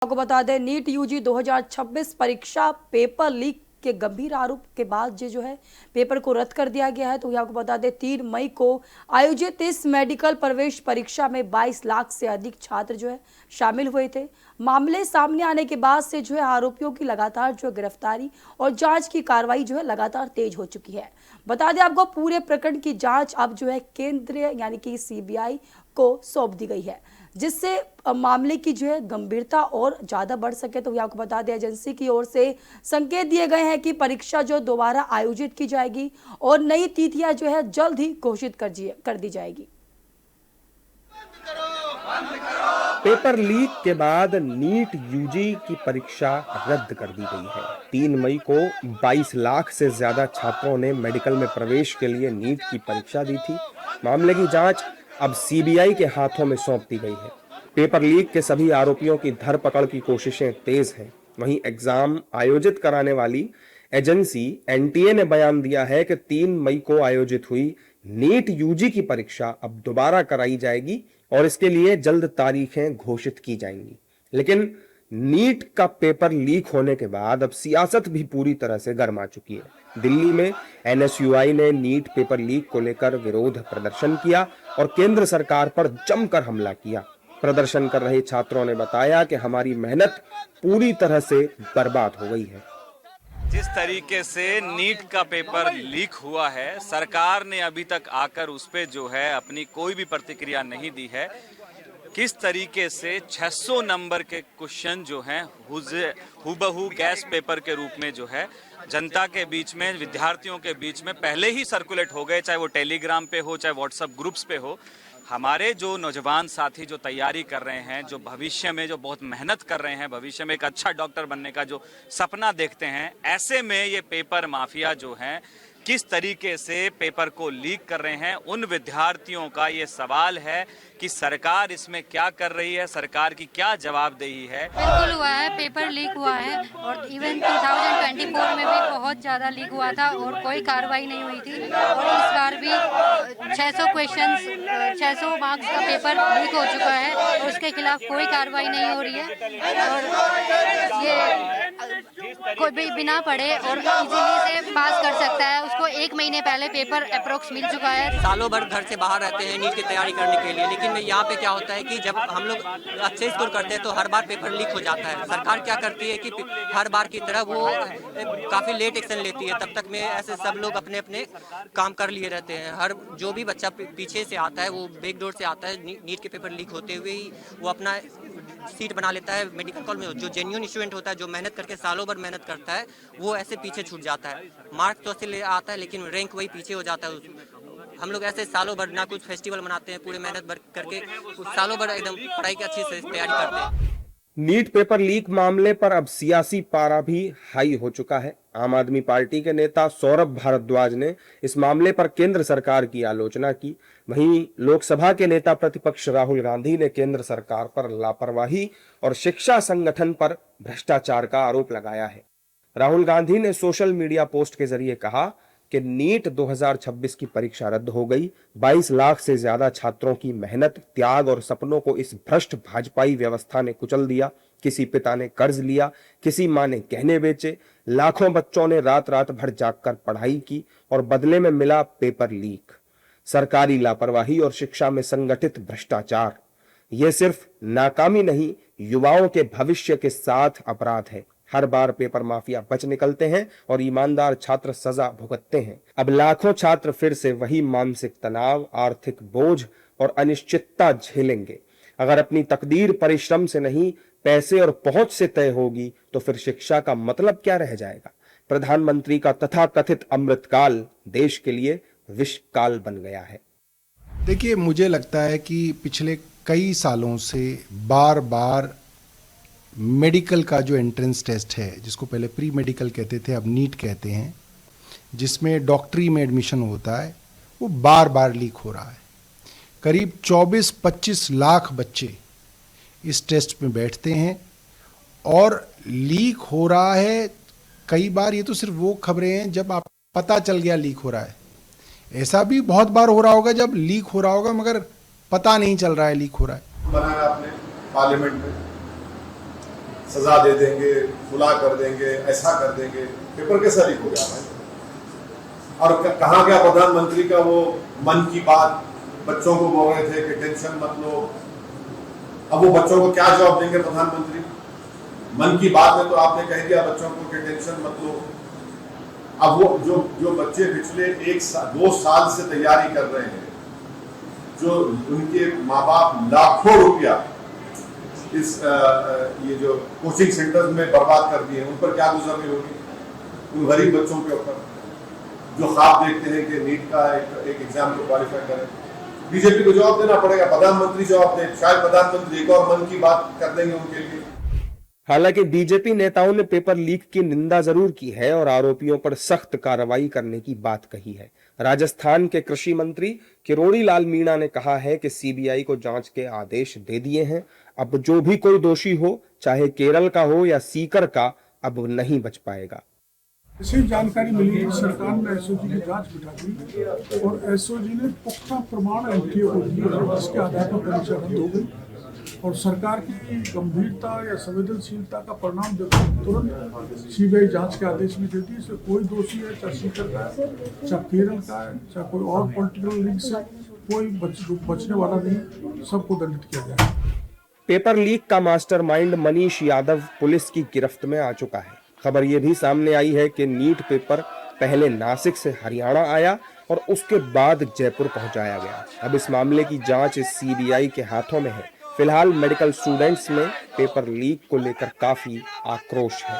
आपको बता दें नीट यूजी 2026 परीक्षा पेपर लीक के गंभीर आरोप के बाद जो है पेपर को रद्द कर दिया गया है। तो आपको बता दें 3 मई को आयोजित इस मेडिकल प्रवेश परीक्षा में 22 लाख से अधिक छात्र जो है शामिल हुए थे। मामले सामने आने के बाद से जो है आरोपियों की लगातार जो गिरफ्तारी और जांच की कार्रवाई जो है लगातार तेज हो चुकी है। बता दें आपको पूरे प्रकरण की जांच अब जो है केंद्रीय यानी कि सीबीआई को सौंप दी गई है, जिससे मामले की जो है गंभीरता और ज़्यादा बढ़ सके। तो आपको बता दें एजेंसी की ओर से संकेत दिए गए हैं कि परीक्षा जो दोबारा आयोजित की जाएगी और नई तिथियां जो है जल्द ही घोषित कर दी जाएगी। पेपर लीक के बाद नीट यूजी की परीक्षा रद्द कर दी गई है। 3 मई को 22 लाख से ज्यादा छात्रों ने मेडिकल में प्रवेश के लिए नीट की परीक्षा दी थी। मामले की जांच अब सीबीआई के हाथों में सौंप दी गई है। पेपर लीक के सभी आरोपियों की धरपकड़ की कोशिशें तेज हैं। वहीं एग्जाम आयोजित कराने वाली एजेंसी एनटीए ने बयान दिया है कि 3 मई को आयोजित हुई नीट यूजी की परीक्षा अब दोबारा कराई जाएगी और इसके लिए जल्द तारीखें घोषित की जाएंगी। लेकिन नीट का पेपर लीक होने के बाद अब सियासत भी पूरी तरह से गर्मा चुकी है। दिल्ली में एनएसयूआई ने नीट पेपर लीक को लेकर विरोध प्रदर्शन किया और केंद्र सरकार पर जमकर हमला किया। प्रदर्शन कर रहे छात्रों ने बताया कि हमारी मेहनत पूरी तरह से बर्बाद हो गई है। जिस तरीके से नीट का पेपर लीक हुआ है, सरकार ने अभी तक आकर उस पर जो है अपनी कोई भी प्रतिक्रिया नहीं दी है। किस तरीके से 600 नंबर के क्वेश्चन जो हैं हुबहू गैस पेपर के रूप में जो है जनता के बीच में, विद्यार्थियों के बीच में पहले ही सर्कुलेट हो गए, चाहे वो टेलीग्राम पे हो, चाहे व्हाट्सएप ग्रुप्स पे हो। हमारे जो नौजवान साथी जो तैयारी कर रहे हैं, जो भविष्य में जो बहुत मेहनत कर रहे हैं, भविष्य में एक अच्छा डॉक्टर बनने का जो सपना देखते हैं, ऐसे में ये पेपर माफिया जो हैं किस तरीके से पेपर को लीक कर रहे हैं, उन विद्यार्थियों का ये सवाल है कि सरकार इसमें क्या कर रही है, सरकार की क्या जवाबदेही है। बिल्कुल हुआ है, पेपर लीक हुआ है और इवन 2024 में भी बहुत ज़्यादा लीक हुआ था और कोई कार्रवाई नहीं हुई थी। और इस बार भी 600 मार्क्स का पेपर लीक हो चुका है और उसके खिलाफ कोई कार्रवाई नहीं हो रही है। और ये कोई भी बिना पढ़े और इजीली से पास कर सकता है। उसको 1 महीने पहले पेपर अप्रोक्स मिल चुका है। सालों भर घर से बाहर रहते हैं नीट की तैयारी करने के लिए, लेकिन यहाँ पे क्या होता है कि जब हम लोग अच्छे स्कोर करते हैं तो हर बार पेपर लीक हो जाता है। सरकार क्या करती है कि हर बार की तरह वो काफ़ी लेट एक्शन लेती है। तब तक में ऐसे सब लोग अपने अपने काम कर लिए रहते हैं। हर जो भी बच्चा पीछे से आता है, वो बैकडोर से आता है, नीट के पेपर लीक होते हुए ही वो अपना सीट बना लेता है मेडिकल कॉलेज में। जो जेन्युइन स्टूडेंट होता है, जो मेहनत करके सालों भर मेहनत करता है, वो ऐसे पीछे छूट जाता है। मार्क्स तो अच्छे ले आता है लेकिन रैंक वही पीछे हो जाता है। हम लोग ऐसे सालों भर ना कुछ फेस्टिवल मनाते हैं, पूरे मेहनत भर करके सालों भर एकदम पढ़ाई की अच्छी से तैयारी करते हैं। नीट पेपर लीक मामले पर अब सियासी पारा भी हाई हो चुका है। आम आदमी पार्टी के नेता सौरभ भारद्वाज ने इस मामले पर केंद्र सरकार की आलोचना की। वहीं लोकसभा के नेता प्रतिपक्ष राहुल गांधी ने केंद्र सरकार पर लापरवाही और शिक्षा संगठन पर भ्रष्टाचार का आरोप लगाया है। राहुल गांधी ने सोशल मीडिया पोस्ट के जरिए कहा कि नीट 2026 की परीक्षा रद्द हो गई। 22 लाख से ज्यादा छात्रों की मेहनत, त्याग और सपनों को इस भ्रष्ट भाजपाई व्यवस्था ने कुचल दिया। किसी पिता ने कर्ज लिया, किसी मां ने गहने बेचे, लाखों बच्चों ने रात रात भर जागकर पढ़ाई की और बदले में मिला पेपर लीक। सरकारी लापरवाही और शिक्षा में संगठित भ्रष्टाचार, यह सिर्फ नाकामी नहीं, युवाओं के भविष्य के साथ अपराध है। हर बार पेपर माफिया बच निकलते हैं और ईमानदार छात्र सजा भुगतते हैं। अब लाखों छात्र फिर से वही मानसिक तनाव, आर्थिक बोझ और अनिश्चितता झेलेंगे। अगर अपनी तकदीर परिश्रम से नहीं, पैसे और पहुंच से तय होगी तो फिर शिक्षा का मतलब क्या रह जाएगा। प्रधानमंत्री का तथाकथित अमृतकाल देश के लिए विषकाल बन गया है। देखिए, मुझे लगता है कि पिछले कई सालों से बार बार मेडिकल का जो एंट्रेंस टेस्ट है, जिसको पहले प्री मेडिकल कहते थे, अब नीट कहते हैं, जिसमें डॉक्टरी में एडमिशन होता है, वो बार बार लीक हो रहा है। करीब 24-25 लाख बच्चे इस टेस्ट में बैठते हैं और लीक हो रहा है। कई बार ये तो सिर्फ वो खबरें हैं जब आप पता चल गया लीक हो रहा है। ऐसा भी बहुत बार हो रहा होगा जब लीक हो रहा होगा मगर पता नहीं चल रहा है लीक हो रहा है। बनाया आपने पार्लियामेंट में सजा दे देंगे, खुला कर देंगे, ऐसा कर देंगे। पेपर कैसा लीक हो गया भाई? और कहाँ गया प्रधानमंत्री का वो मन की बात? बच्चों को बोल रहे थे कि टेंशन मत लो। अब वो बच्चों को क्या जवाब देंगे प्रधानमंत्री? मन की बात में तो आपने कह दिया बच्चों को कि टेंशन मत लो। अब वो जो बच्चे पिछले 2 साल से तैयारी कर रहे हैं, जो उनके माँ बाप लाखों रुपया इस ये जो कोचिंग सेंटर्स में बर्बाद कर दिए, उन पर क्या गुजरनी होगी? उन गरीब बच्चों के ऊपर जो ख्वाब देखते हैं कि नीट का एक एग्जाम को क्वालिफाई करें। बीजेपी को जवाब देना पड़ेगा, प्रधानमंत्री जवाब दे। शायद प्रधानमंत्री एक और मन की बात कर देंगे उनके लिए। हालांकि बीजेपी नेताओं ने पेपर लीक की निंदा जरूर की है और आरोपियों पर सख्त कार्रवाई करने की बात कही है। राजस्थान के कृषि मंत्री किरोड़ी लाल मीणा ने कहा है कि सीबीआई को जांच के आदेश दे दिए हैं। अब जो भी कोई दोषी हो, चाहे केरल का हो या सीकर का, अब नहीं बच पाएगा। ऐसी जानकारी मिली कि सरकार ने एसओजी की जांच बिठा दी और एसओजी ने पुख्ता प्रमाण एनटीए को दिए, जिसके आधार पर परीक्षा रद्द हो गई। और सरकार की गंभीरता या संवेदनशीलता का परिणाम देखकर तुरंत सीबीआई जांच के आदेश में दे दिए। इसमें कोई दोषी है, चाहे सीकर का है, चाहे केरल का है, चाहे कोई और पॉलिटिकल लिंक से, कोई बचने वाला नहीं, सबको दंडित किया जाए। पेपर लीक का मास्टरमाइंड मनीष यादव पुलिस की गिरफ्त में आ चुका है। खबर यह भी सामने आई है कि नीट पेपर पहले नासिक से हरियाणा आया और उसके बाद जयपुर पहुंचाया गया। अब इस मामले की जांच सीबीआई के हाथों में है। फिलहाल मेडिकल स्टूडेंट्स में पेपर लीक को लेकर काफी आक्रोश है।